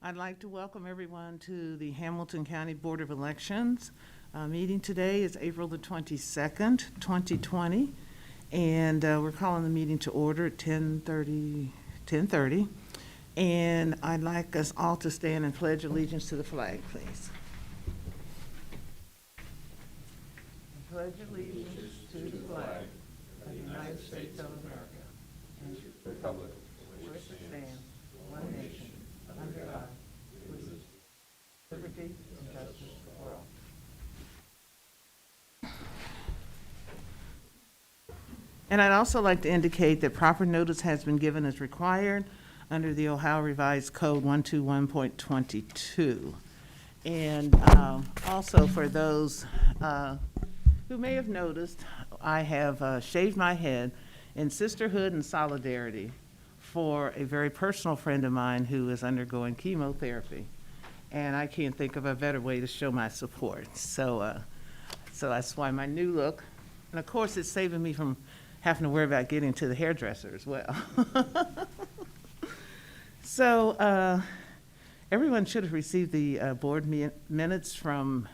I'd like to welcome everyone to the Hamilton County Board of Elections. Meeting today is April the 22nd, 2020, and we're calling the meeting to order at 10:30. And I'd like us all to stand and pledge allegiance to the flag, please. I pledge allegiance to the flag of the United States of America and to the republic for which it stands, one nation, under God, with liberty and justice for all. And I'd also like to indicate that proper notice has been given as required under the Ohio Revised Code 121.22. And also for those who may have noticed, I have shaved my head in sisterhood and solidarity for a very personal friend of mine who is undergoing chemotherapy. And I can't think of a better way to show my support. So that's why my new look. And of course, it's saving me from having to worry about getting to the hairdresser as well. So everyone should have received the board minutes from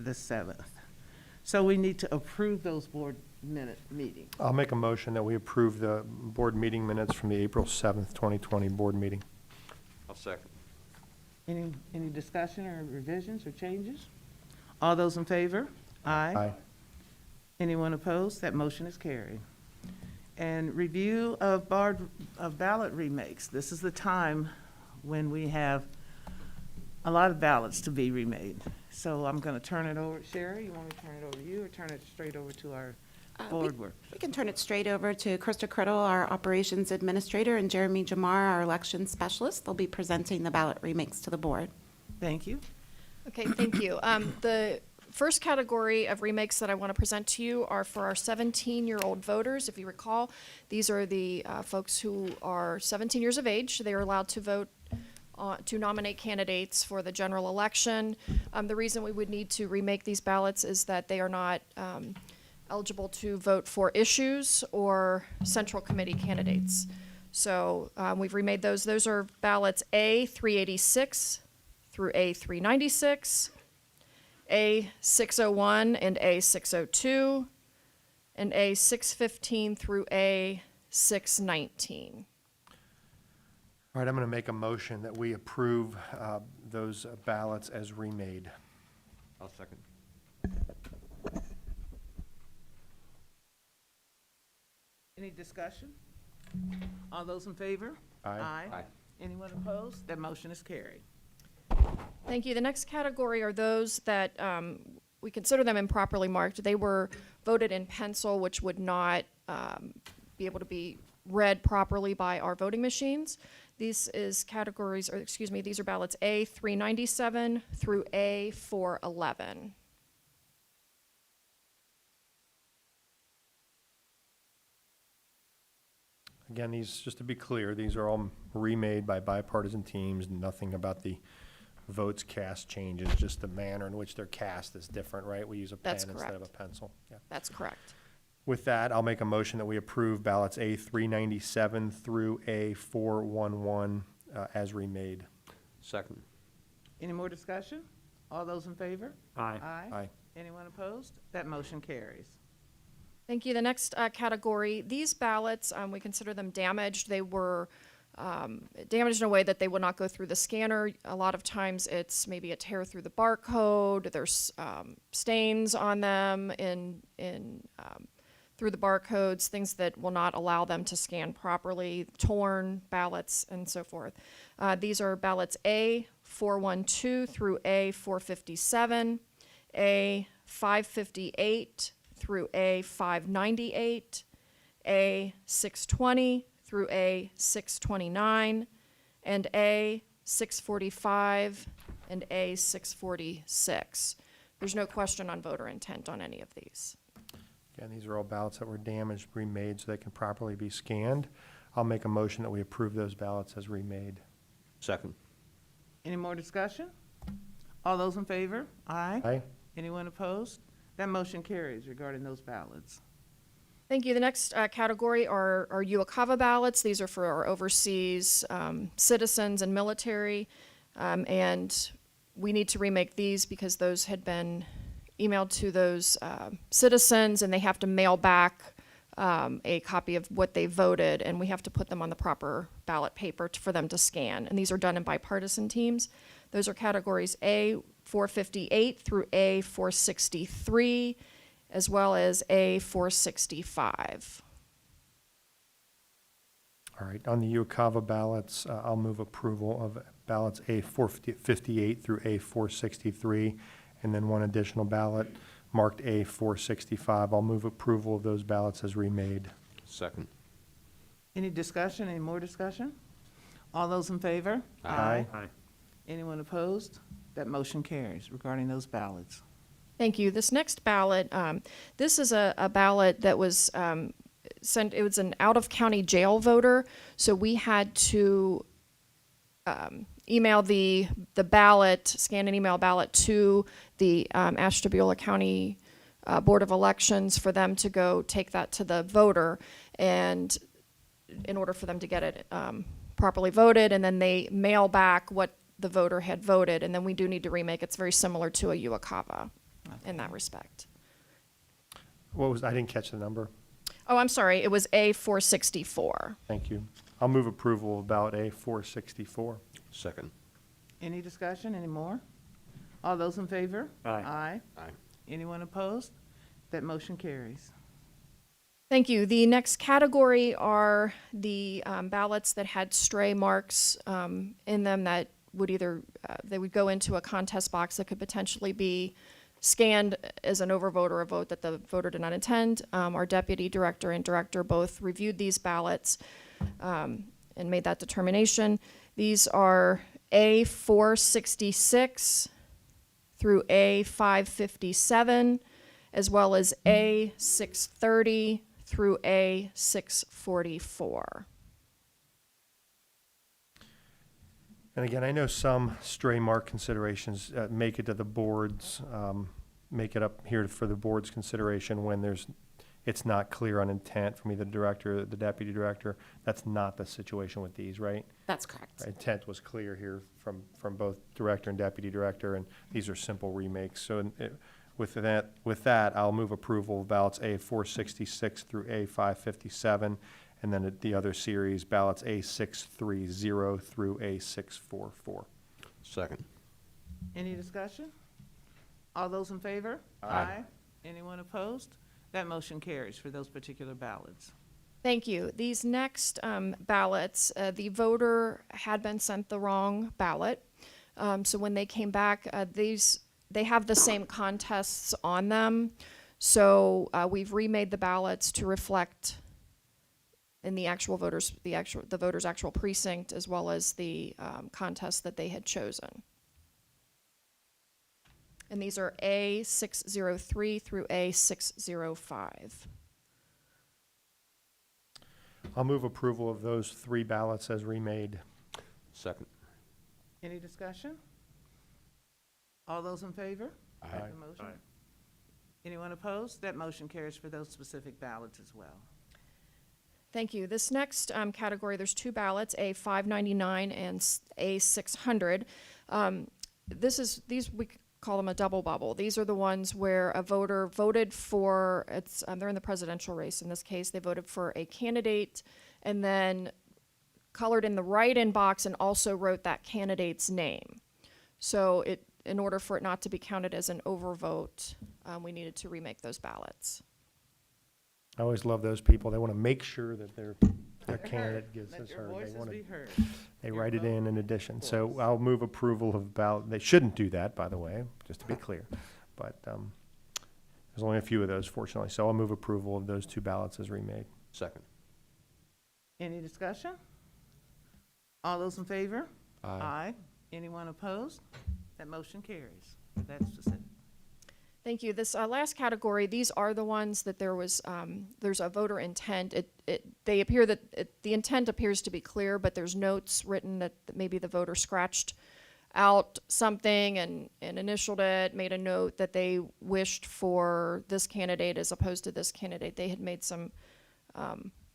the 7th. So we need to approve those board meetings. I'll make a motion that we approve the board meeting minutes from the April 7th, 2020 board meeting. I'll second. Any discussion or revisions or changes? All those in favor? Aye. Aye. Anyone opposed? That motion is carried. And review of ballot remakes. This is the time when we have a lot of ballots to be remade. So I'm going to turn it over. Sherry, you want me to turn it over to you or turn it straight over to our board work? We can turn it straight over to Krista Criddle, our operations administrator, and Jeremy Jamar, our election specialist. They'll be presenting the ballot remakes to the board. Thank you. Okay, thank you. The first category of remakes that I want to present to you are for our 17-year-old voters. If you recall, these are the folks who are 17 years of age. They are allowed to vote to nominate candidates for the general election. The reason we would need to remake these ballots is that they are not eligible to vote for issues or central committee candidates. So we've remade those. Those are ballots A386 through A396, A601 and A602, and A615 through A619. All right, I'm going to make a motion that we approve those ballots as remade. I'll second. Any discussion? All those in favor? Aye. Aye. Anyone opposed? That motion is carried. Thank you. The next category are those that we consider them improperly marked. They were voted in pencil, which would not be able to be read properly by our voting machines. These is categories, or excuse me, these are ballots A397 through A411. Again, these, just to be clear, these are all remade by bipartisan teams. Nothing about the votes cast changes, just the manner in which they're cast is different, right? We use a pen That's instead of a correct. pencil. Yeah. That's correct. With that, I'll make a motion that we approve ballots A397 through A411 as remade. Second. Any more discussion? All those in favor? Aye. Aye. Anyone opposed? That motion carries. Thank you. The next category, these ballots, we consider them damaged. They were damaged in a way that they would not go through the scanner. A lot of times it's maybe a tear through the barcode. There's stains on them through the barcodes, things that will not allow them to scan properly, torn ballots, and so forth. These are ballots A412 through A457, A558 through A598, A620 through A629, and A645 and A646. There's no question on voter intent on any of these. Again, these are all ballots that were damaged, remade, so they can properly be scanned. I'll make a motion that we approve those ballots as remade. Second. Any more discussion? All those in favor? Aye. Aye. Anyone opposed? That motion carries regarding those ballots. Thank you. The next category are UOCAVA ballots. These are for our overseas citizens and military. And we need to remake these because those had been emailed to those citizens, and they have to mail back a copy of what they voted, and we have to put them on the proper ballot paper for them to scan. And these are done in bipartisan teams. Those are categories A458 through A463, as well as A465. All right, on the UOCAVA ballots, I'll move approval of ballots A458 through A463, and then one additional ballot marked A465. I'll move approval of those ballots as remade. Second. Any discussion, any more discussion? All those in favor? Aye. Anyone opposed? That motion carries regarding those ballots. Thank you. This next ballot, this is a ballot that was sent, it was an out-of-county jail voter, so we had to email the ballot, scan and email ballot to the Ashtabula County Board of Elections for them to go take that to the voter, and in order for them to get it properly voted, and then they mail back what the voter had voted, and then we do need to remake. It's very similar to a UOCAVA in that respect. I didn't catch the number. Oh, I'm sorry. It was A464. Thank you. I'll move approval of ballot A464. Second. Any discussion, any more? All those in favor? Aye. Aye. Anyone opposed? That motion carries. Thank you. The next category are the ballots that had stray marks in them that would either, they would go into a contest box that could potentially be scanned as an overvote or a vote that the voter did not intend. Our deputy director and director both reviewed these ballots and made that determination. These are A466 through A557, as well as A630 through A644. And again, I know some stray mark considerations make it to the boards, make it up here for the board's consideration when it's not clear on intent from either the director or the deputy director. That's not the situation with these, right? That's correct. Intent was clear here from both director and deputy director, and these are simple remakes. So with that, I'll move approval of ballots A466 through A557, and then the other series, ballots A630 through A644. Second. Any discussion? All those in favor? Aye. Anyone opposed? That motion carries for those particular ballots. Thank you. These next ballots, the voter had been sent the wrong ballot. So when they came back, they have the same contests on them. So we've remade the ballots to reflect in the actual voters, the voter's actual precinct, as well as the contest that they had chosen. And these are A603 through A605. I'll move approval of those three ballots as remade. Second. Any discussion? All those in favor? Aye. The motion? Anyone opposed? That motion carries for those specific ballots as well. Thank you. This next category, there's two ballots, A599 and A600. These we call them a double bubble. These are the ones where a voter voted for, they're in the presidential race. In this case, they voted for a candidate and then colored in the write-in box and also wrote that candidate's name. So in order for it not to be counted as an overvote, we needed to remake those ballots. I always love those people. They want to make sure that their candidate gets Let this your heard. voices They want be to, heard. they Your write it vote in addition. So voice. I'll move approval of ballot. They shouldn't do that, by the way, just to be clear. But there's only a few of those, fortunately. So I'll move approval of those two ballots as remade. Second. Any discussion? All those in favor? Aye. Anyone opposed? That motion carries. That's specific. Thank you. This last category, these are the ones that there's a voter intent. They appear that the intent appears to be clear, but there's notes written that maybe the voter scratched out something and initialed it, made a note that they wished for this candidate as opposed to this candidate. They had made some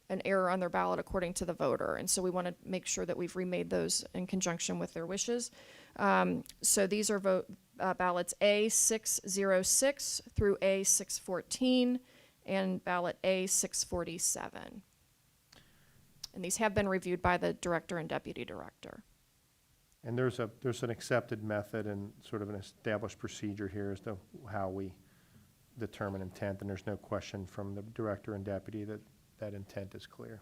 an error on their ballot according to the voter. And so we want to make sure that we've remade those in conjunction with their wishes. So these are ballots A606 through A614 and ballot A647. And these have been reviewed by the director and deputy director. And there's an accepted method and sort of an established procedure here as to how we determine intent, and there's no question from the director and deputy that that intent is clear.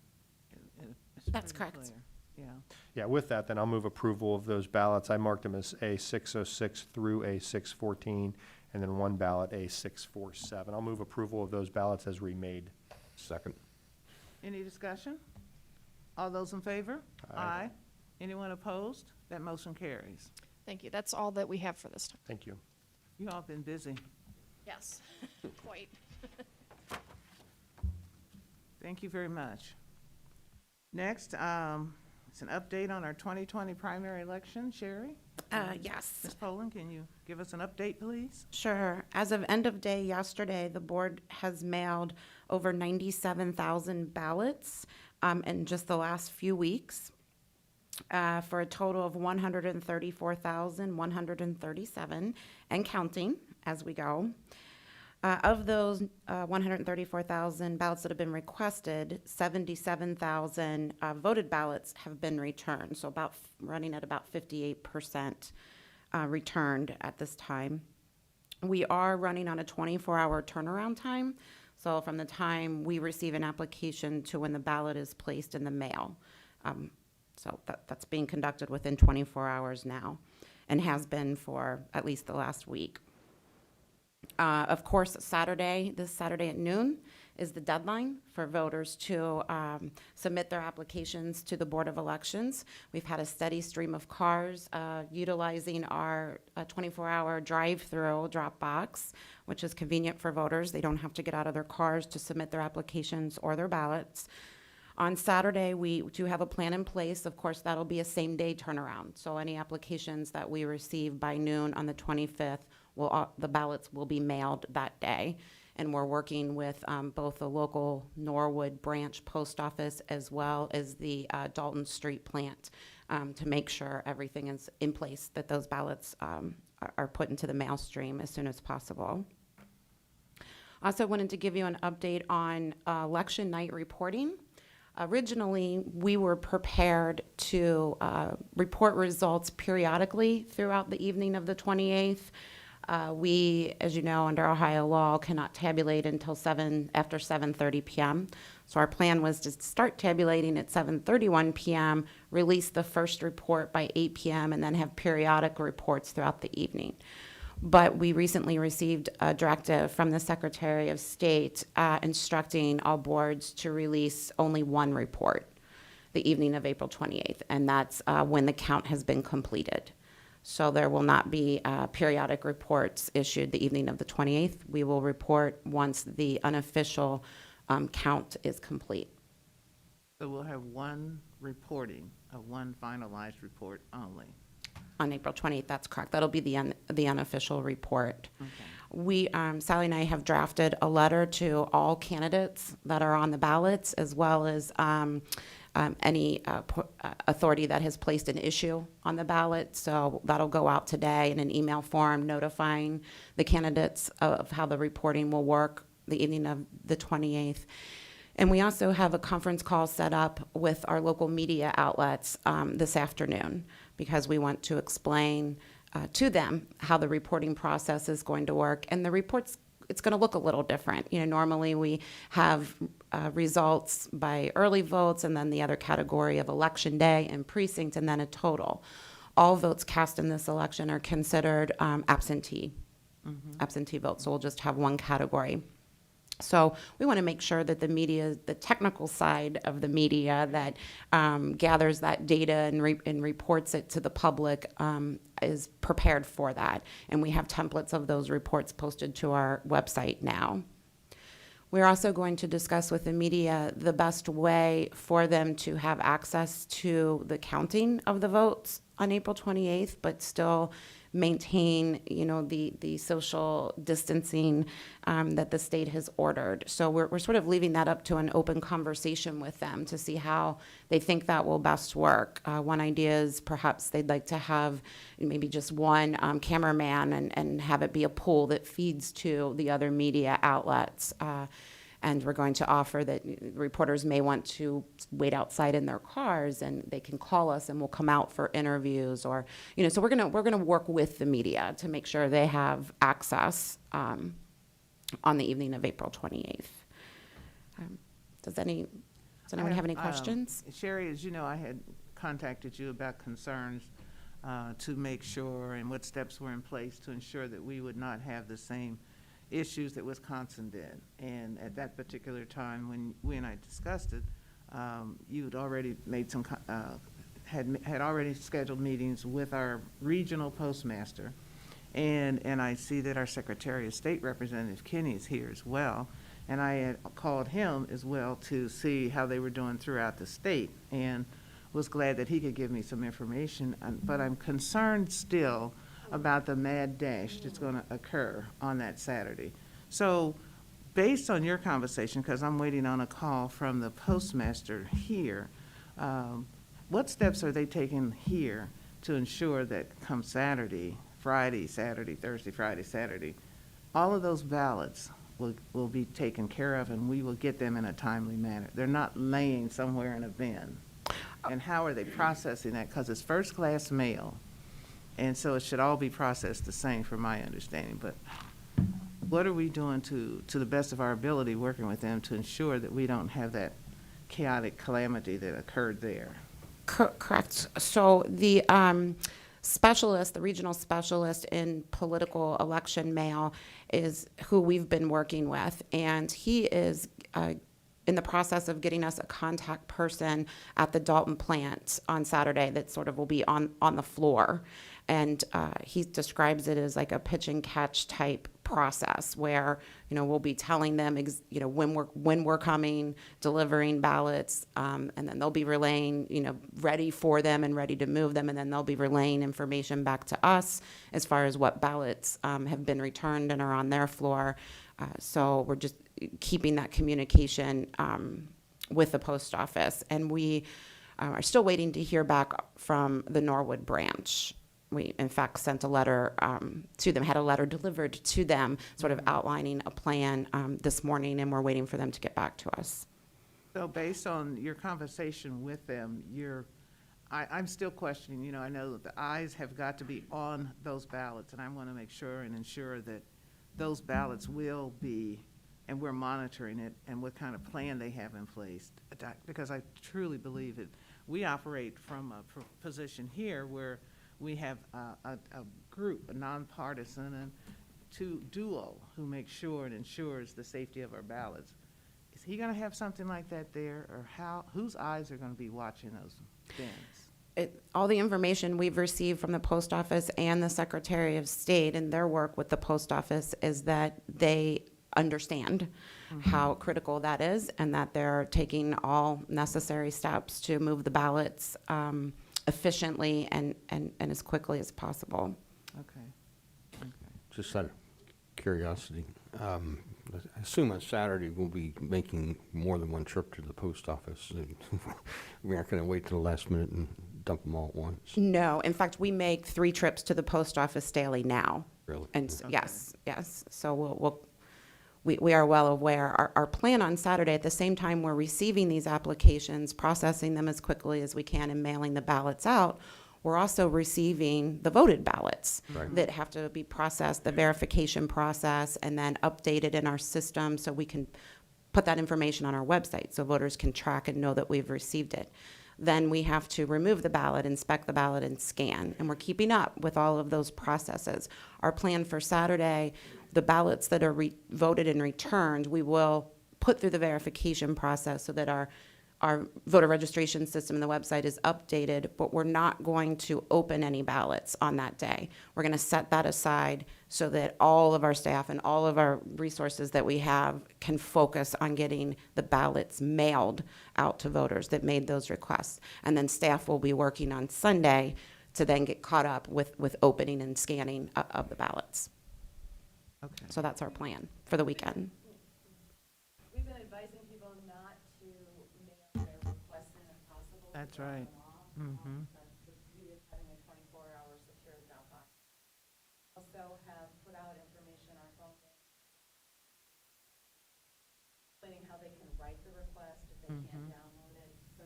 It's That's pretty correct. clear. Yeah. Yeah, with that, then I'll move approval of those ballots. I marked them as A606 through A614, and then one ballot A647. I'll move approval of those ballots as remade. Second. Any discussion? All those in favor? Aye. Anyone opposed? That motion carries. Thank you. That's all that we have for this time. Thank you. You all been busy. Yes, quite. Thank you very much. Next, it's an update on our 2020 primary election. Sherry? Yes. Ms. Poland, can you give us an update, please? Sure. As of end of day yesterday, the board has mailed over 97,000 ballots in just the last few weeks for a total of 134,137 and counting as we go. Of those 134,000 ballots that have been requested, 77,000 voted ballots have been returned, so running at about 58% returned at this time. We are running on a 24-hour turnaround time, so from the time we receive an application to when the ballot is placed in the mail. So that's being conducted within 24 hours now and has been for at least the last week. Of course, this Saturday at noon is the deadline for voters to submit their applications to the Board of Elections. We've had a steady stream of cars utilizing our 24-hour drive-through drop box, which is convenient for voters. They don't have to get out of their cars to submit their applications or their ballots. On Saturday, we do have a plan in place. Of course, that'll be a same-day turnaround. So any applications that we receive by noon on the 25th, the ballots will be mailed that day. And we're working with both the local Norwood branch post office as well as the Dalton Street plant to make sure everything is in place, that those ballots are put into the mail stream as soon as possible. Also wanted to give you an update on election night reporting. Originally, we were prepared to report results periodically throughout the evening of the 28th. We, as you know, under Ohio law, cannot tabulate until after 7:30 p.m. So our plan was to start tabulating at 7:31 p.m., release the first report by 8 p.m., and then have periodic reports throughout the evening. But we recently received a directive from the Secretary of State instructing all boards to release only one report the evening of April 28th, and that's when the count has been completed. So there will not be periodic reports issued the evening of the 28th. We will report once the unofficial count is complete. So we'll have one reporting, one finalized report only. On April 28th, that's correct. That'll be the unofficial report. Okay. We, Sally and I have drafted a letter to all candidates that are on the ballots, as well as any authority that has placed an issue on the ballot. So that'll go out today in an email form notifying the candidates of how the reporting will work the evening of the 28th. And we also have a conference call set up with our local media outlets this afternoon, because we want to explain to them how the reporting process is going to work. And the reports, it's going to look a little different. You know, normally we have results by early votes, and then the other category of election day and precinct, and then a total. All votes cast in this election are considered absentee votes, so we'll just have one category. So we want to make sure that the media, the technical side of the media that gathers that data and reports it to the public is prepared for that. And we have templates of those reports posted to our website now. We're also going to discuss with the media the best way for them to have access to the counting of the votes on April 28th, but still maintain, the social distancing that the state has ordered. So we're sort of leaving that up to an open conversation with them to see how they think that will best work. One idea is perhaps they'd like to have maybe just one cameraman and have it be a pool that feeds to the other media outlets. And we're going to offer that reporters may want to wait outside in their cars and they can call us and we'll come out for interviews or, so we're gonna work with the media to make sure they have access on the evening of April 28th. Does anyone have any questions? Sherry, as you know, I had contacted you about concerns to make sure and what steps were in place to ensure that we would not have the same issues that Wisconsin did. And at that particular time, when we and I discussed it, you'd already made some, had already scheduled meetings with our regional postmaster. And I see that our Secretary of State Representative Kinney is here as well. And I had called him as well to see how they were doing throughout the state and was glad that he could give me some information. But I'm concerned still about the mad dash that's going to occur on that Saturday. So based on your conversation, because I'm waiting on a call from the postmaster here, what steps are they taking here to ensure that come Saturday, Friday, Saturday, Thursday, Friday, Saturday, all of those ballots will be taken care of and we will get them in a timely manner? They're not laying somewhere in a bin. And how are they processing that? Because it's first-class mail. And so it should all be processed the same from my understanding. But what are we doing to the best of our ability, working with them to ensure that we don't have that chaotic calamity that occurred there? Correct. So the specialist, the regional specialist in political election mail is who we've been working with. And he is in the process of getting us a contact person at the Dalton plant on Saturday that sort of will be on the floor. And he describes it as like a pitch and catch type process where, we'll be telling them, when we're coming, delivering ballots, and then they'll be relaying, ready for them and ready to move them. And then they'll be relaying information back to us as far as what ballots have been returned and are on their floor. So we're just keeping that communication with the post office. And we are still waiting to hear back from the Norwood branch. We, in fact, sent a letter to them, had a letter delivered to them, sort of outlining a plan this morning, and we're waiting for them to get back to us. So based on your conversation with them, I'm still questioning, I know that the eyes have got to be on those ballots, and I want to make sure and ensure that those ballots will be, and we're monitoring it, and what kind of plan they have in place. Because I truly believe that we operate from a position here where we have a group, a nonpartisan and duo who makes sure and ensures the safety of our ballots. Is he going to have something like that there, or whose eyes are going to be watching those bins? All the information we've received from the post office and the Secretary of State in their work with the post office is that they understand how critical that is and that they're taking all necessary steps to move the ballots efficiently and as quickly as possible. Okay. Just out of curiosity, I assume on Saturday we'll be making more than one trip to the post office. We aren't going to wait till the last minute and dump them all at once. No, in fact, we make 3 trips to the post office daily now. Really? And Okay. yes. So we are well aware. Our plan on Saturday, at the same time we're receiving these applications, processing them as quickly as we can and mailing the ballots out, we're also receiving the voted ballots that have to be processed, the verification process, and then updated in our system so we can put that information on our website so voters can track and know that we've received it. Then we have to remove the ballot, inspect the ballot, and scan. And we're keeping up with all of those processes. Our plan for Saturday, the ballots that are voted and returned, we will put through the verification process so that our voter registration system and the website is updated, but we're not going to open any ballots on that day. We're going to set that aside so that all of our staff and all of our resources that we have can focus on getting the ballots mailed out to voters that made those requests. And then staff will be working on Sunday to then get caught up with opening and scanning of the ballots. Okay. So that's our plan for the weekend. We've been advising people not to mail their requests in if possible. to That's drop right. them off. Mm-hmm. That's the beauty of having a 24-hour secure drop box. Also have put out information on our phone bank explaining how they can write the request if they can't download it. So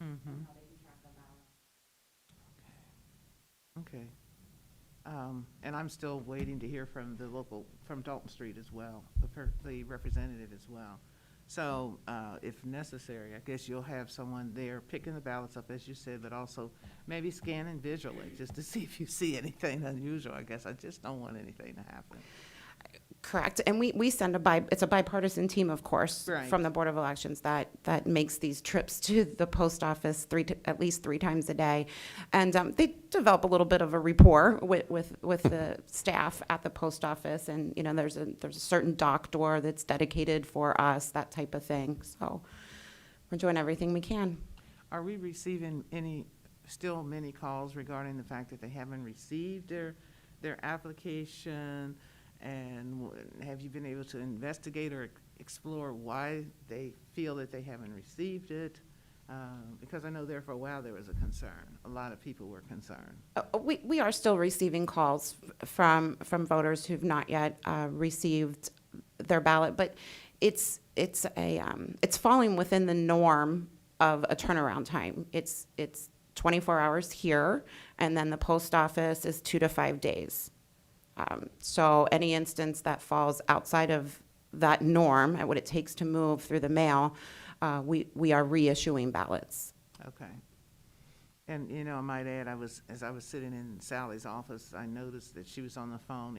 Mm-hmm. how they can track them out. Okay. And I'm still waiting to hear from the local, from Dalton Street as well, the representative as well. So, if necessary, I guess you'll have someone there picking the ballots up, as you said, but also maybe scanning visually, just to see if you see anything unusual. I guess I just don't want anything to happen. Correct. And we send it's a bipartisan team, of course, Right. from the Board of Elections that makes these trips to the post office at least 3 times a day. And they develop a little bit of a rapport with the staff at the post office. And, you know, there's a certain dock door that's dedicated for us, that type of thing. So we're doing everything we can. Are we receiving still many calls regarding the fact that they haven't received their application? And have you been able to investigate or explore why they feel that they haven't received it? Because I know there for a while there was a concern. A lot of people were concerned. We are still receiving calls from voters who've not yet received their ballot, but it's falling within the norm of a turnaround time. It's 24 hours here, and then the post office is 2 to 5 days. So any instance that falls outside of that norm at what it takes to move through the mail, we are reissuing ballots. Okay. And, you know, I might add, as I was sitting in Sally's office, I noticed that she was on the phone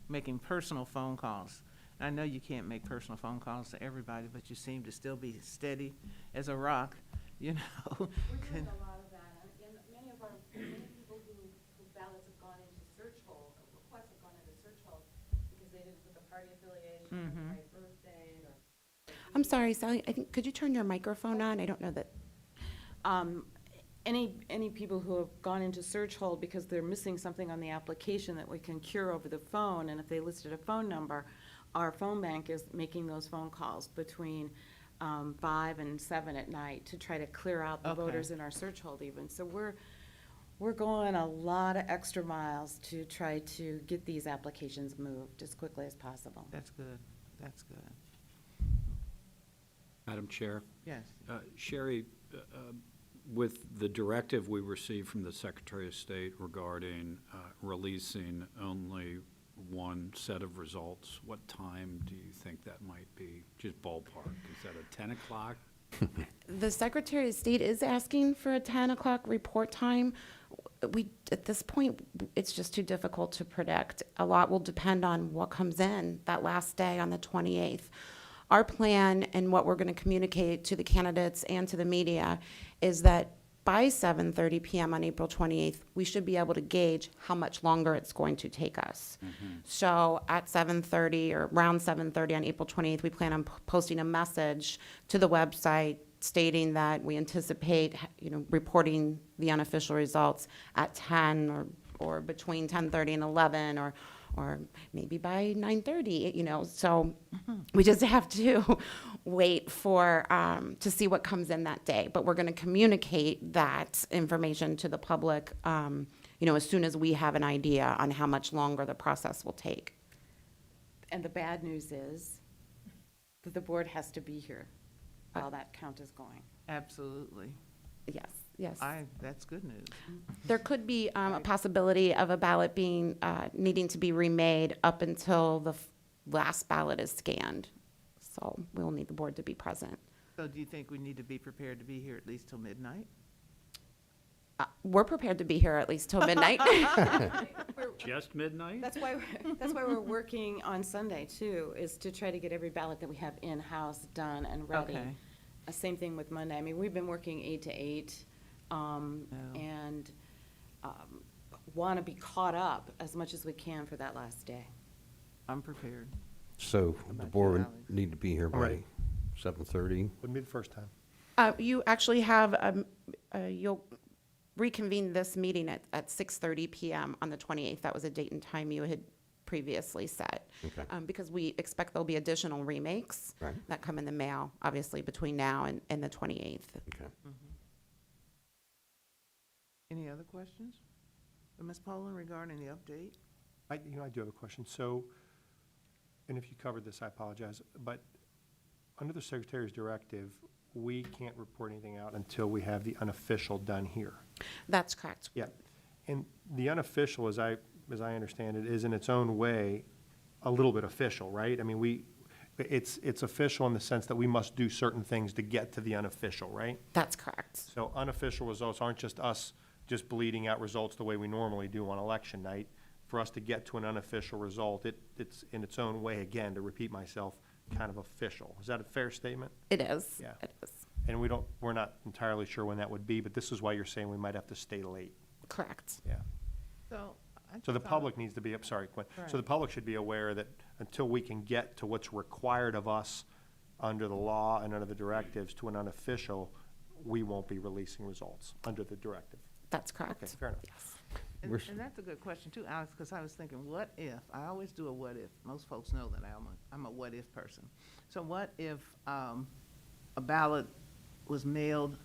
making personal phone calls. And I know you can't make personal phone calls to everybody, but you seem to still be steady as a rock, you know. We're doing a lot of that, and many people whose ballots have gone into search hold, requests have gone into search hold because they didn't put the party affiliation, or the right birthday, or. I'm sorry, Sally, could you turn your microphone on? I don't know that. Any people who have gone into search hold because they're missing something on the application that we can cure over the phone, and if they listed a phone number, our phone bank is making those phone calls between 5 and 7 at night to try to clear out the Okay. voters in our search hold even. So we're going a lot of extra miles to try to get these applications moved as quickly as possible. That's good. That's good. Madam Chair, Yes. Sherry, with the directive we received from the Secretary of State regarding releasing only one set of results, what time do you think that might be? Just ballpark. Is that at 10 o'clock? The Secretary of State is asking for a 10 o'clock report time. At this point, it's just too difficult to predict. A lot will depend on what comes in that last day on the 28th. Our plan and what we're going to communicate to the candidates and to the media is that by 7:30 p.m. on April 28th, we should be able to gauge how much longer it's going to take us. So at 7:30 or around 7:30 on April 28th, we plan on posting a message to the website stating that we anticipate, reporting the unofficial results at 10 or between 10:30 and 11 or maybe by 9:30, so we just have to wait for, to see what comes in that day. But we're going to communicate that information to the public, as soon as we have an idea on how much longer the process will take. And the bad news is that the board has to be here while that count is going. Absolutely. Yes. That's good news. There could be a possibility of a ballot being, needing to be remade up until the last ballot is scanned. So we'll need the board to be present. So do you think we need to be prepared to be here at least till midnight? We're prepared to be here at least till midnight. Just midnight? That's why we're working on Sunday too, is to try to get every ballot that we have in-house done and ready. Okay. Same thing with Monday. I mean, we've been working 8 to 8, and want to be caught up as much as we can for that last day. I'm prepared. So about the you, board would Alex? need to be here I'm by ready. 7:30? Wouldn't be the first time. You actually have, you'll reconvene this meeting at 6:30 PM on the 28th. That was a date and time you had previously set. Okay. Because we expect there'll be additional remakes Right. that come in the mail, obviously, between now and the 28th. Okay. Any other questions? Ms. Poland regarding the update? I do have a question. So, and if you covered this, I apologize, but under the Secretary's directive, we can't report anything out until we have the unofficial done here. That's correct. Yeah. And the unofficial, as I understand it, is in its own way a little bit official, right? I mean, it's official in the sense that we must do certain things to get to the unofficial, right? That's correct. So unofficial results aren't just us just bleeding out results the way we normally do on election night. For us to get to an unofficial result, it's in its own way, again, to repeat myself, kind of official. Is that a fair statement? It is. Yeah. It is. And we're not entirely sure when that would be, but this is why you're saying we might have to stay late. Correct. Yeah. So. I So the thought- public needs to be, I'm sorry, Gwen. So the Right. public should be aware that until we can get to what's required of us under the law and under the directives to an unofficial, we won't be releasing results under the directive. That's correct. Okay, fair enough. Yes. And that's a good question too, Alex, because I was thinking, what if, I always do a what if. Most folks know that I'm a what if person. So what if a ballot was mailed,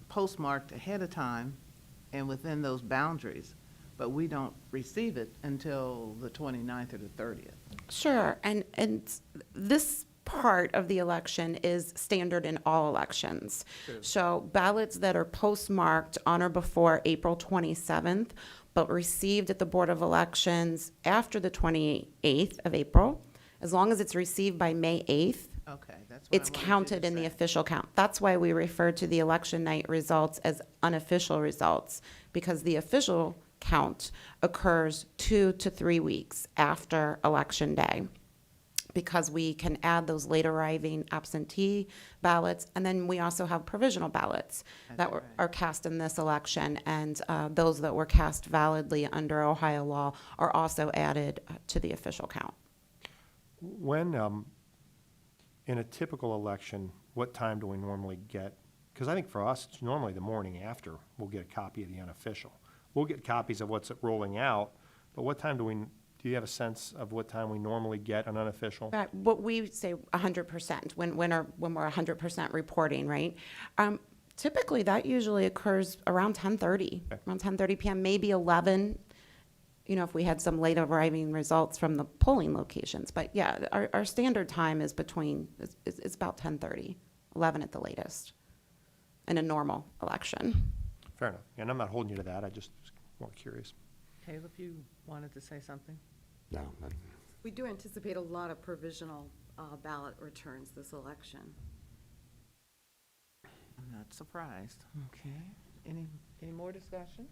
postmarked ahead of time and within those boundaries, but we don't receive it until the 29th or the 30th? Sure, and this part of the election is standard in all elections. So ballots that are postmarked on or before April 27th, but received at the Board of Elections after the 28th of April, as long as it's received by May 8th, Okay, that's what I it's wanted you counted to in the say. official count. That's why we refer to the election night results as unofficial results, because the official count occurs 2 to 3 weeks after Election Day, because we can add those late arriving absentee ballots, and then we also have provisional ballots that That's right. are cast in this election, and those that were cast validly under Ohio law are also added to the official count. When, in a typical election, what time do we normally get? Because I think for us, it's normally the morning after we'll get a copy of the unofficial. We'll get copies of what's rolling out, but what time do you have a sense of what time we normally get an unofficial? What we say 100%, when we're 100% reporting, right? Typically, that usually occurs around 10:30, Okay. around 10:30 PM, maybe 11, if we had some late arriving results from the polling locations. But yeah, our standard time is it's about 10:30, 11 at the latest, in a normal election. Fair enough. And I'm not holding you to that. I just was more curious. Caleb, you wanted to say something? No, We do anticipate a lot of provisional ballot returns this election. I'm not surprised. Okay. Any more discussion?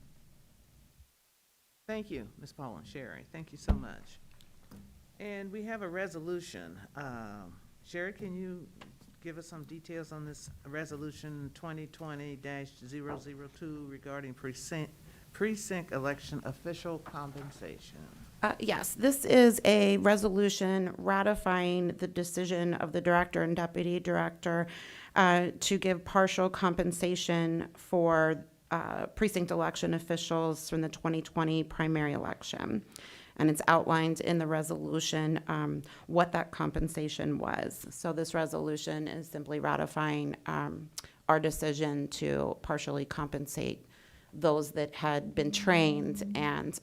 Thank you, Ms. Poland, Sherry. Thank you so much. And we have a resolution. Sherry, can you give us some details on this resolution 2020-002 regarding precinct election official compensation? Yes, this is a resolution ratifying the decision of the director and deputy director to give partial compensation for precinct election officials from the 2020 primary election. And it's outlined in the resolution what that compensation was. So this resolution is simply ratifying our decision to partially compensate those that had been trained and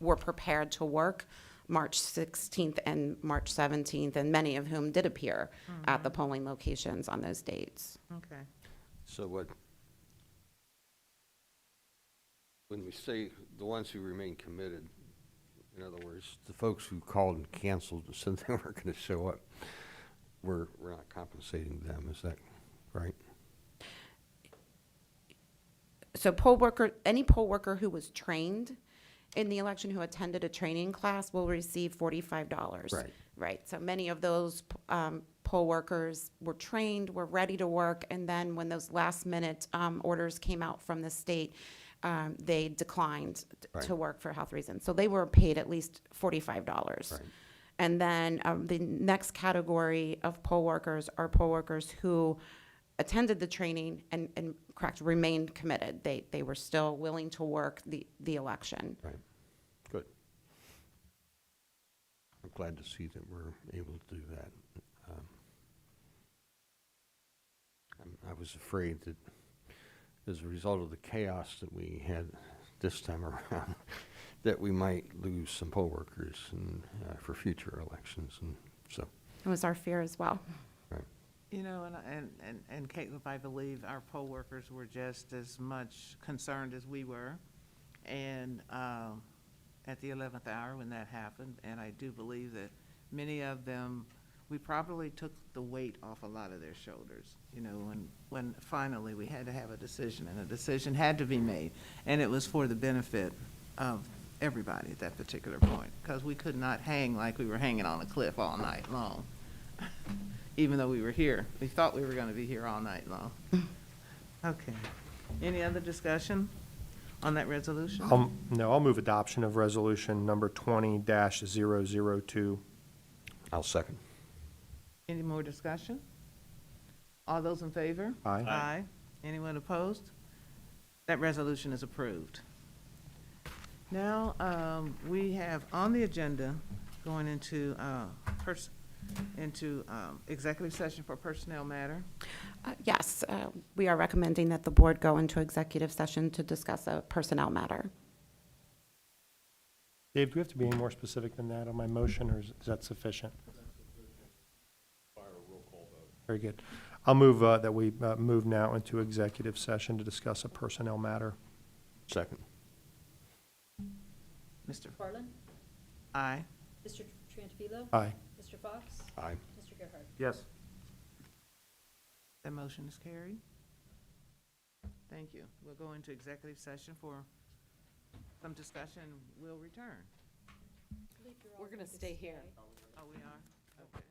were prepared to work March 16th and March 17th, and many of whom did appear at the polling locations on those dates. Okay. So when we say the ones who remain committed, in other words, the folks who called and canceled and said they weren't going to show up, we're not compensating them, is that right? So any poll worker who was trained in the election, who attended a training class, will receive $45. Right. Right, so many of those poll workers were trained, were ready to work, and then when those last-minute orders came out from the state, they declined to Right. work for health reasons. So they were paid at least $45. Right. And then the next category of poll workers are poll workers who attended the training and correct, remained committed. They were still willing to work the election. Right. Good. I'm glad to see that we're able to do that. I was afraid that as a result of the chaos that we had this time around, that we might lose some poll workers and, for future elections, and so, It was our fear as well. right. You know, and Caleb, I believe our poll workers were just as much concerned as we were. And at the 11th hour when that happened, and I do believe that many of them, we probably took the weight off a lot of their shoulders, you know, when finally we had to have a decision, and a decision had to be made. And it was for the benefit of everybody at that particular point, because we could not hang like we were hanging on a cliff all night long. Even though we were here, we thought we were gonna be here all night long. Okay. Any other discussion on that resolution? No, I'll move adoption of resolution number 20-002. I'll second. Any more discussion? All those in favor? Aye. Aye. Anyone opposed? That resolution is approved. Now, we have on the agenda going into executive session for personnel matter. Yes, we are recommending that the board go into executive session to discuss a personnel matter. Dave, do we have to be any more specific than that on my motion, or is that sufficient? Very good. I'll move that we move now into executive session to discuss a personnel matter. Second. Mr. Farland, Aye. Mr. Trantafilo, Aye. Mr. Fox, Aye. Mr. Gerhart. Yes. That motion is carried. Thank you. We'll go into executive session for some discussion. We'll return. We're gonna stay here. Oh, we are? Okay.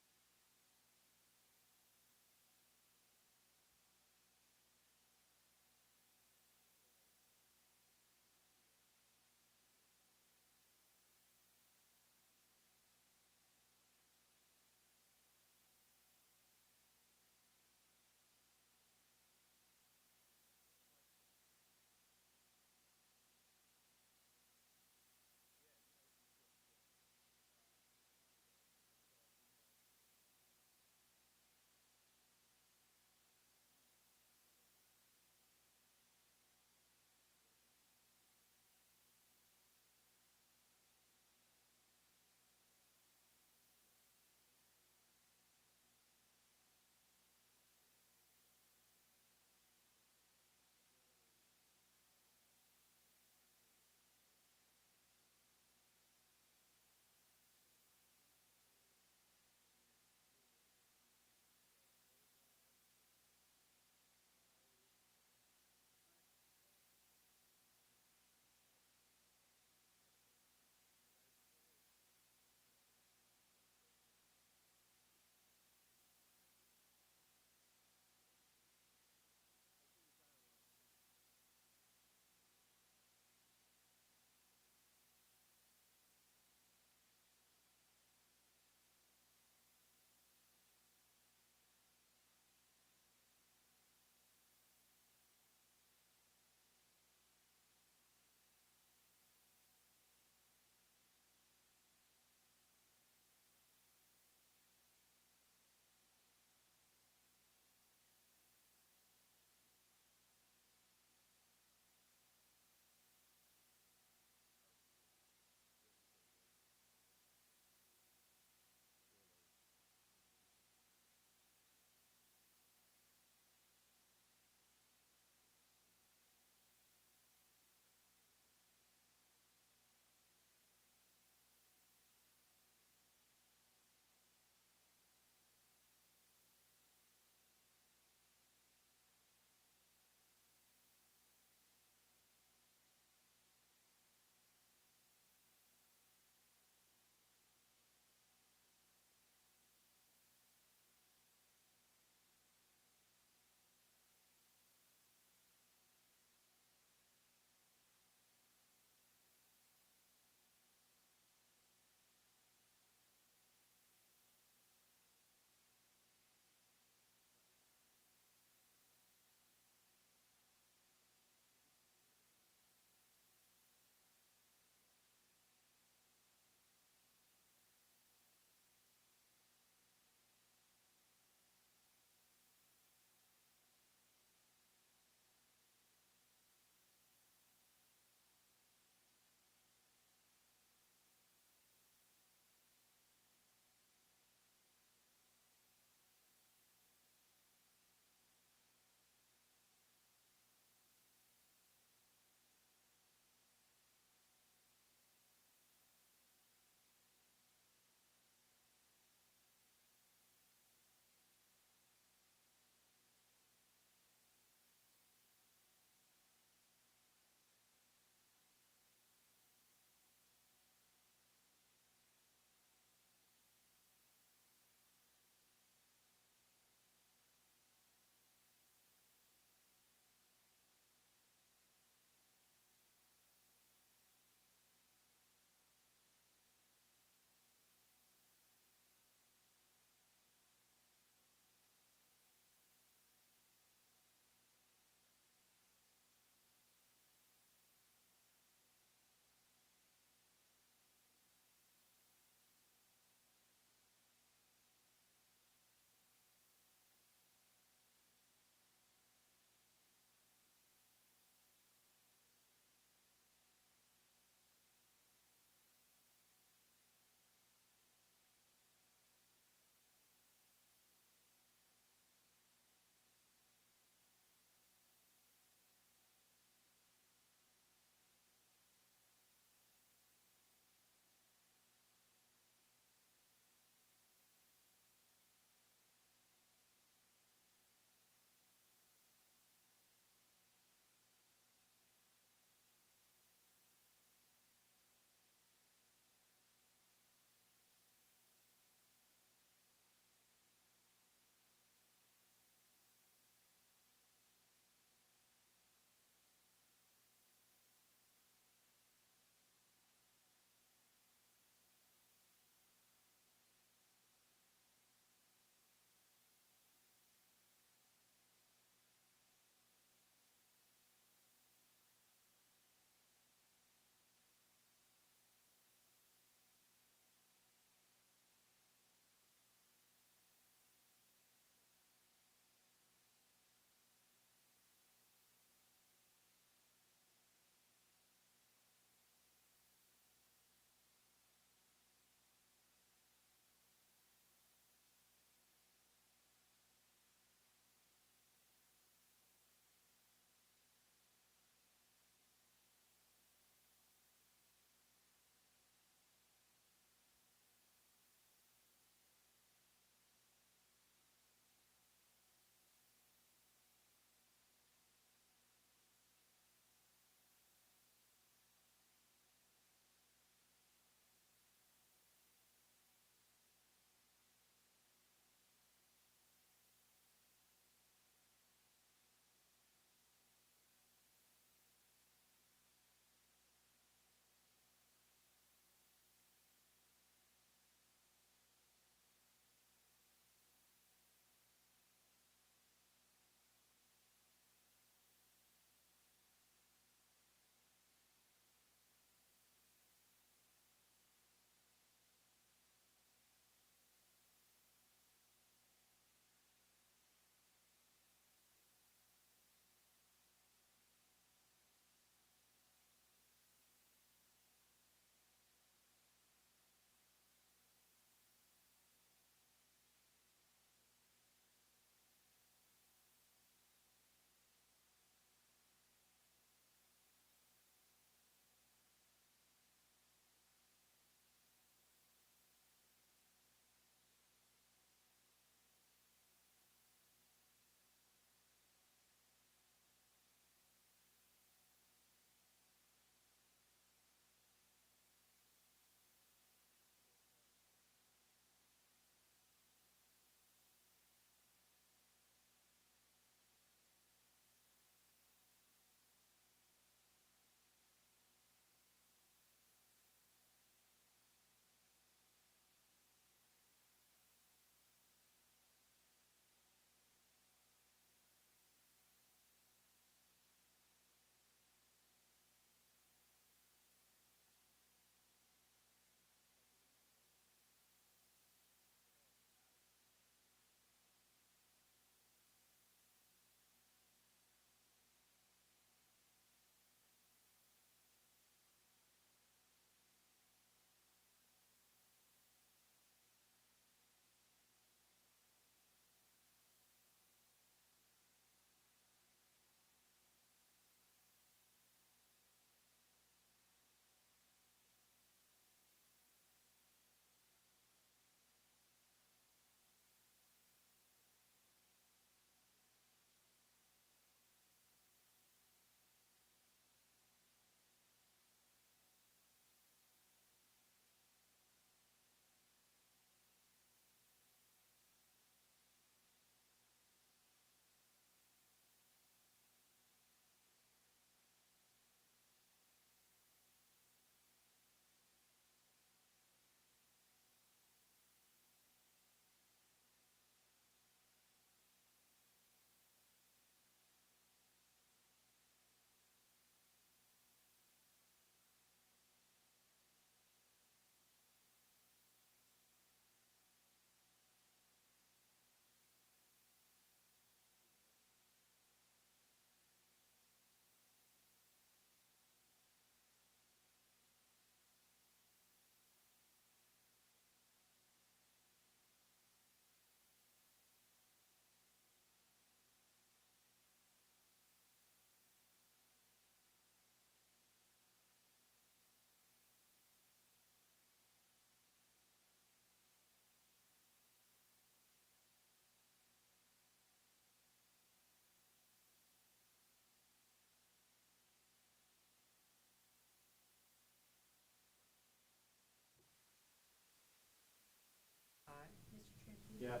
Yes.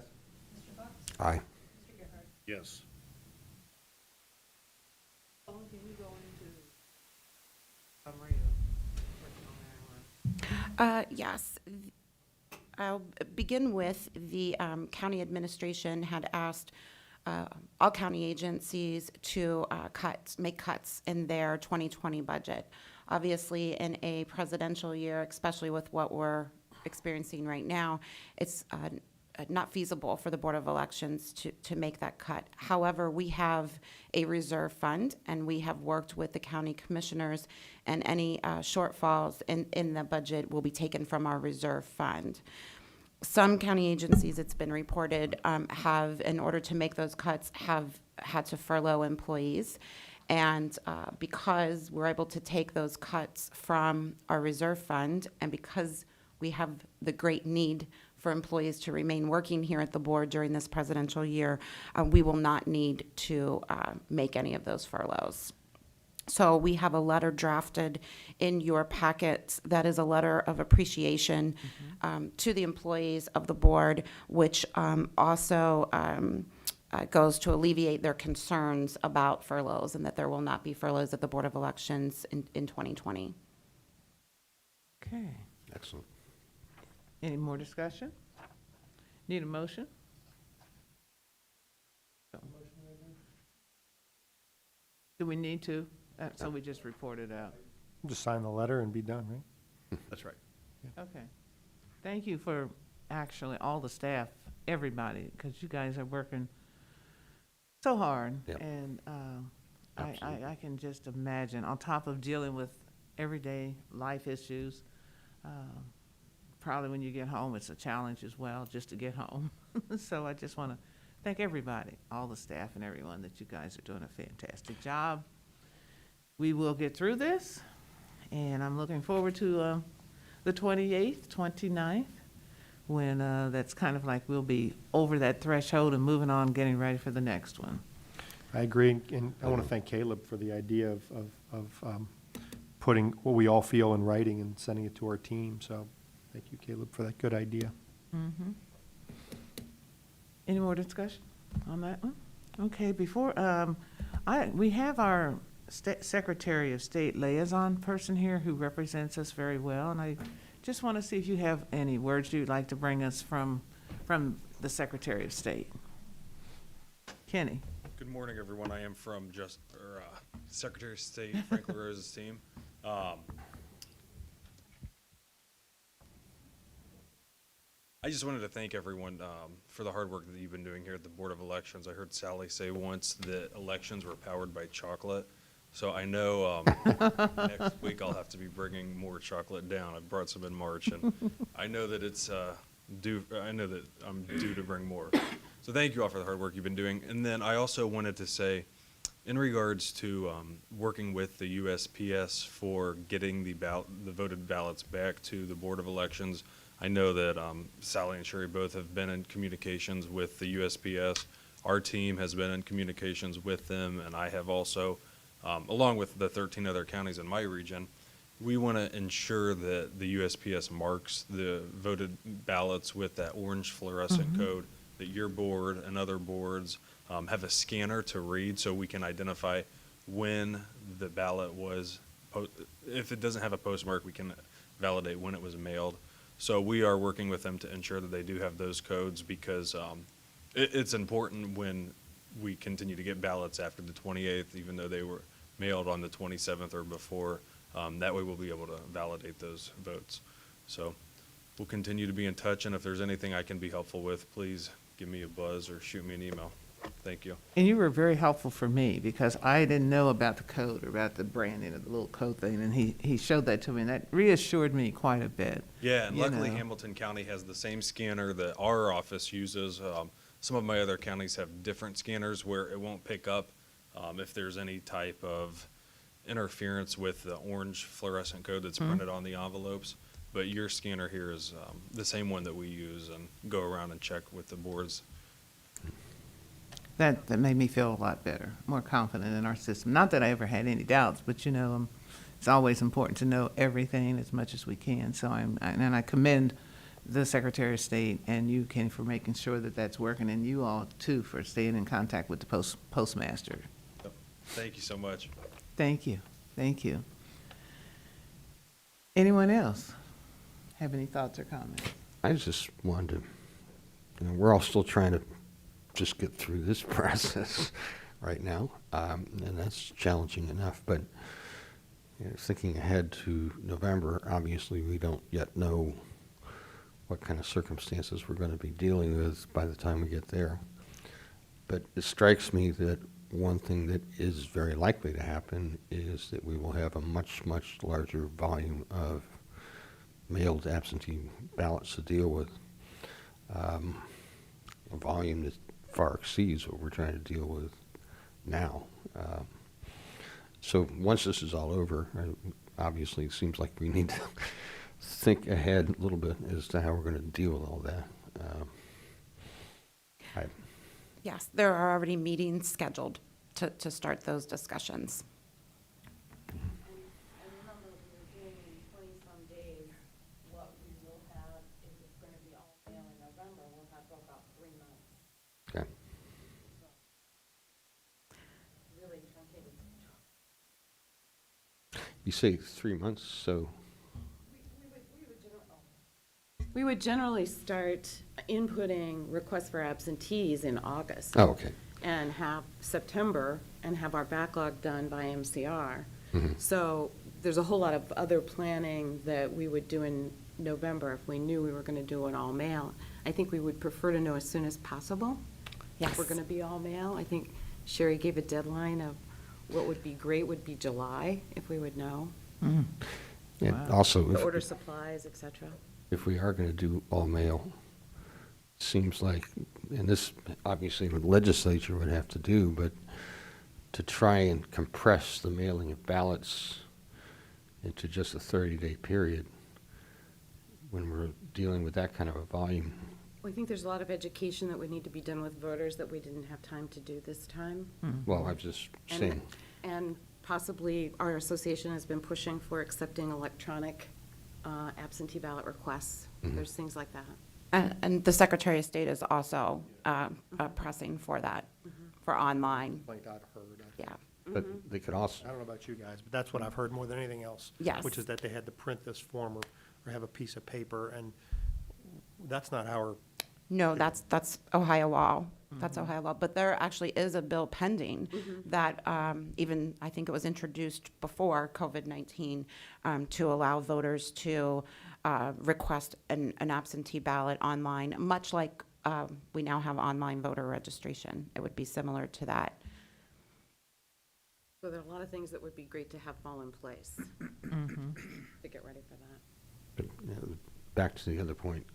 Mr. Fox? Aye. Mr. Gerhart? Yes. Can you go into summary of working on our? Yes. I'll begin with the county administration had asked all county agencies to make cuts in their 2020 budget. Obviously, in a presidential year, especially with what we're experiencing right now, it's not feasible for the Board of Elections to make that cut. However, we have a reserve fund, and we have worked with the county commissioners, and any shortfalls in the budget will be taken from our reserve fund. Some county agencies, it's been reported, have, in order to make those cuts, have had to furlough employees. And because we're able to take those cuts from our reserve fund, and because we have the great need for employees to remain working here at the board during this presidential year, we will not need to make any of those furloughs. So we have a letter drafted in your packets that is a letter of appreciation to the employees of the board, which also goes to alleviate their concerns about furloughs and that there will not be furloughs at the Board of Elections in 2020. Okay. Excellent. Any more discussion? Need a motion? Do we need to? So we just report it out? Just sign the letter and be done, right? That's right. Okay. Thank you for actually all the staff, everybody, because you guys are working so hard. Yep. And Absolutely. I can just imagine, on top of dealing with everyday life issues, probably when you get home, it's a challenge as well, just to get home. So I just want to thank everybody, all the staff and everyone, that you guys are doing a fantastic job. We will get through this, and I'm looking forward to the 28th, 29th, when that's kind of like we'll be over that threshold and moving on, getting ready for the next one. I agree, and I want to thank Caleb for the idea of putting what we all feel in writing and sending it to our team. So thank you, Caleb, for that good idea. Mm-hmm. Any more discussion on that one? Okay, before, we have our Secretary of State liaison person here who represents us very well, and I just want to see if you have any words you'd like to bring us from the Secretary of State. Kenny? Good morning, everyone. I am from Secretary of State Frank LaRosa's team. I just wanted to thank everyone for the hard work that you've been doing here at the Board of Elections. I heard Sally say once that elections were powered by chocolate. So I know next week I'll have to be bringing more chocolate down. I brought some in March, and I know that it's due. I know that I'm due to bring more. So thank you all for the hard work you've been doing. And then I also wanted to say, in regards to working with the USPS for getting the voted ballots back to the Board of Elections, I know that Sally and Sherry both have been in communications with the USPS. Our team has been in communications with them, and I have also, along with the 13 other counties in my region. We want to ensure that the USPS marks the voted ballots with that orange fluorescent code, that your board and other boards have a scanner to read, so we can identify when the ballot was, if it doesn't have a postmark, we can validate when it was mailed. So we are working with them to ensure that they do have those codes, because it's important when we continue to get ballots after the 28th, even though they were mailed on the 27th or before. That way we'll be able to validate those votes. So we'll continue to be in touch, and if there's anything I can be helpful with, please give me a buzz or shoot me an email. Thank you. And you were very helpful for me, because I didn't know about the code or about the branding of the little code thing, and he showed that to me, and that reassured me quite a bit. Yeah, and You luckily know. Hamilton County has the same scanner that our office uses. Some of my other counties have different scanners where it won't pick up if there's any type of interference with the orange fluorescent code that's printed on the envelopes. But your scanner here is the same one that we use and go around and check with the boards. That made me feel a lot better, more confident in our system. Not that I ever had any doubts, but it's always important to know everything as much as we can. So I commend the Secretary of State and you, Kenny, for making sure that that's working, and you all too for staying in contact with the postmaster. Thank you so much. Thank you, thank you. Anyone else have any thoughts or comments? I just wanted to, we're all still trying to just get through this process right now, and that's challenging enough, but thinking ahead to November, obviously, we don't yet know what kind of circumstances we're going to be dealing with by the time we get there. But it strikes me that one thing that is very likely to happen is that we will have a much, much larger volume of mailed absentee ballots to deal with, a volume that far exceeds what we're trying to deal with now. So once this is all over, obviously, it seems like we need to think ahead a little bit as to how we're going to deal with all that. Yes, there are already meetings scheduled to start those discussions. And remember, we're doing in 20-some days, what we will have, if it's gonna be all mail in November, we'll have for about 3 months. Okay. Really truncated. You say 3 months, so We would generally start inputting requests for absentees in August. oh, okay. And have September, and have our backlog done by MCR. So there's a whole lot of other planning that we would do in November if we knew we were going to do an all-mail. I think we would prefer to know as soon as possible. Yes. If we're going to be all-mail. I think Sherry gave a deadline of what would be great would be July, if we would know. And Wow. also, To order supplies, et cetera. if we are going to do all mail, it seems like, and this obviously the legislature would have to do, but to try and compress the mailing of ballots into just a 30-day period when we're dealing with that kind of a volume. Well, I think there's a lot of education that would need to be done with voters that we didn't have time to do this time. Well, I'm just And- saying, And possibly our association has been pushing for accepting electronic absentee ballot requests. There's things like that. And the Secretary of State is also pressing for that, for online, Like I've heard. yeah. but they could also, I don't know about you guys, but that's what I've heard more than anything else. Yes. Which is that they had to print this form or have a piece of paper, and that's not our, No, that's Ohio law. That's Ohio law. But there actually is a bill pending that even, I think it was introduced before COVID-19 to allow voters to request an absentee ballot online, much like we now have online voter registration. It would be similar to that. So there are a lot of things that would be great to have fall in place to get ready for that. but, back to the other point,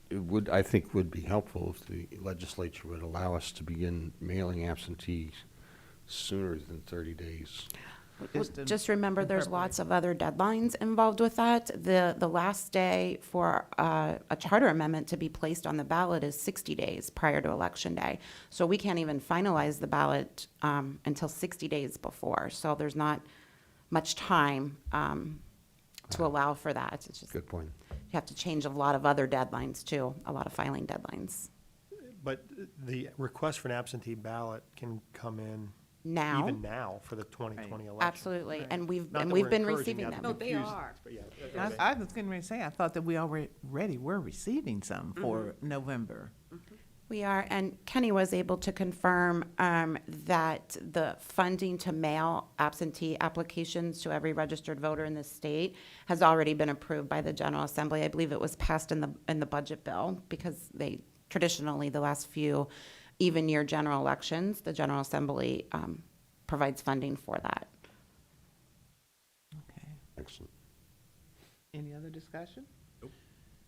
it would, I think, would be helpful if the legislature would allow us to begin mailing absentees sooner than 30 days. Just remember, there's lots of other deadlines involved with that. The last day for a charter amendment to be placed on the ballot is 60 days prior to Election Day. So we can't even finalize the ballot until 60 days before. So there's not much time to allow for that. It's just, Good point. you have to change a lot of other deadlines too, a lot of filing deadlines. but the request for an absentee ballot can come in Now, even now for the 2020 election. absolutely, and we've Not that been we're encouraging receiving that to them. No, they confuse are. us, but yeah, I was getting ready to say, I thought that we already were receiving some for November. We are, and Kenny was able to confirm that the funding to mail absentee applications to every registered voter in the state has already been approved by the General Assembly. I believe it was passed in the budget bill, because they traditionally, the last few even year general elections, the General Assembly provides funding for that. Okay. Excellent. Any other discussion? Nope.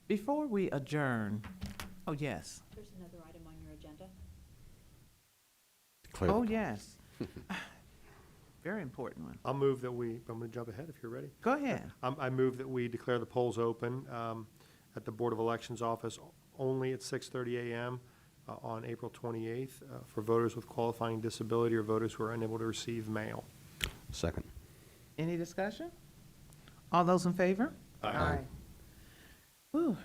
Before we adjourn, oh, yes. There's another item on your agenda. Declare Oh, the- yes. Very important one. I'll move that we, I'm going to jump ahead if you're ready. Go ahead. I move that we declare the polls open at the Board of Elections office only at 6:30 a.m. On April 28th for voters with qualifying disability or voters who are unable to receive mail. Second. Any discussion? All those in favor? Aye. Whew,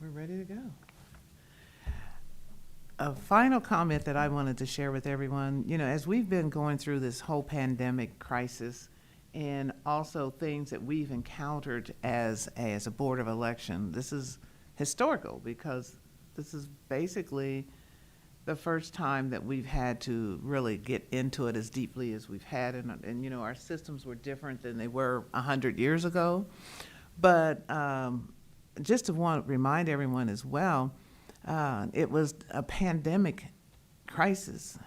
we're ready to go. A final comment that I wanted to share with everyone, you know, as we've been going through this whole pandemic crisis and also things that we've encountered as a Board of Election, this is historical because this is basically the first time that we've had to really get into it as deeply as we've had. And you know, our systems were different than they were 100 years ago. But just to remind everyone as well, it was a pandemic crisis,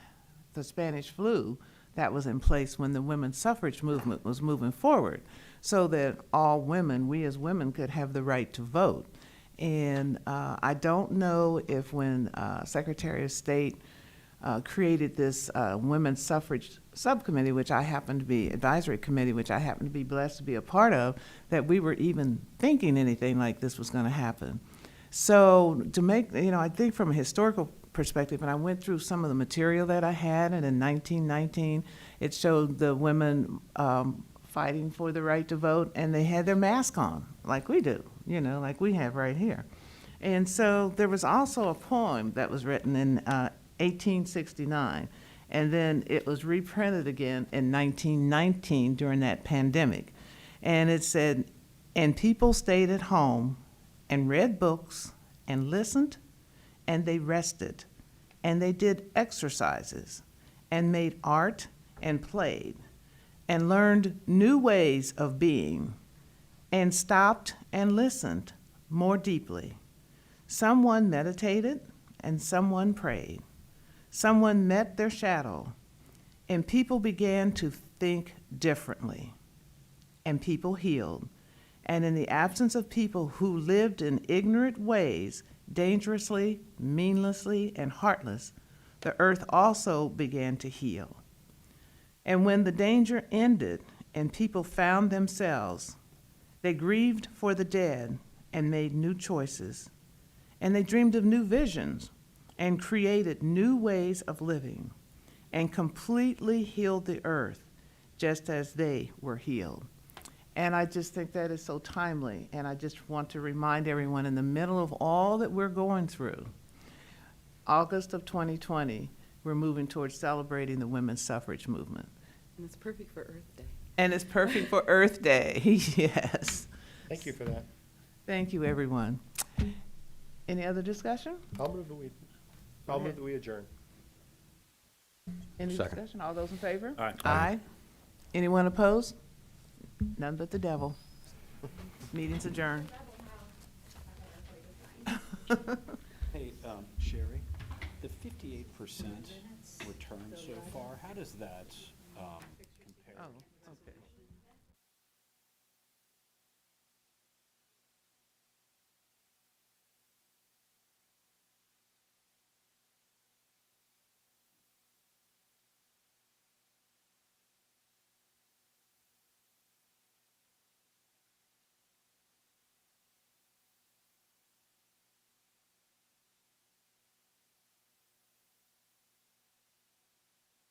the Spanish flu, that was in place when the women's suffrage movement was moving forward, so that all women, we as women, could have the right to vote. And I don't know if when Secretary of State created this women's suffrage subcommittee, which I happen to be, advisory committee, which I happen to be blessed to be a part of, that we were even thinking anything like this was going to happen. So to make, you know, I think from a historical perspective, and I went through some of the material that I had, and in 1919, it showed the women fighting for the right to vote, and they had their mask on, like we do, you know, like we have right here. And so there was also a poem that was written in 1869, and then it was reprinted again in 1919 during that pandemic. And it said, "And people stayed at home and read books and listened, and they rested, and they did exercises and made art and played and learned new ways of being and stopped and listened more deeply. Someone meditated and someone prayed. Someone met their shadow, and people began to think differently, and people healed. And in the absence of people who lived in ignorant ways, dangerously, meaninglessly, and heartless, the earth also began to heal. And when the danger ended and people found themselves, they grieved for the dead and made new choices. And they dreamed of new visions and created new ways of living and completely healed the earth just as they were healed." And I just think that is so timely. And I just want to remind everyone, in the middle of all that we're going through, August of 2020, we're moving towards celebrating the women's suffrage movement. And it's perfect for Earth Day. And it's perfect for Earth Day, yes. Thank you for that. Thank you, everyone. Any other discussion? I'll move that we adjourn. Any Second. discussion? All those in favor? Aye. Aye. Anyone opposed? None but the devil. Meeting's adjourned. Hey, Sherry, the 58% return so far, how does that compare? Oh.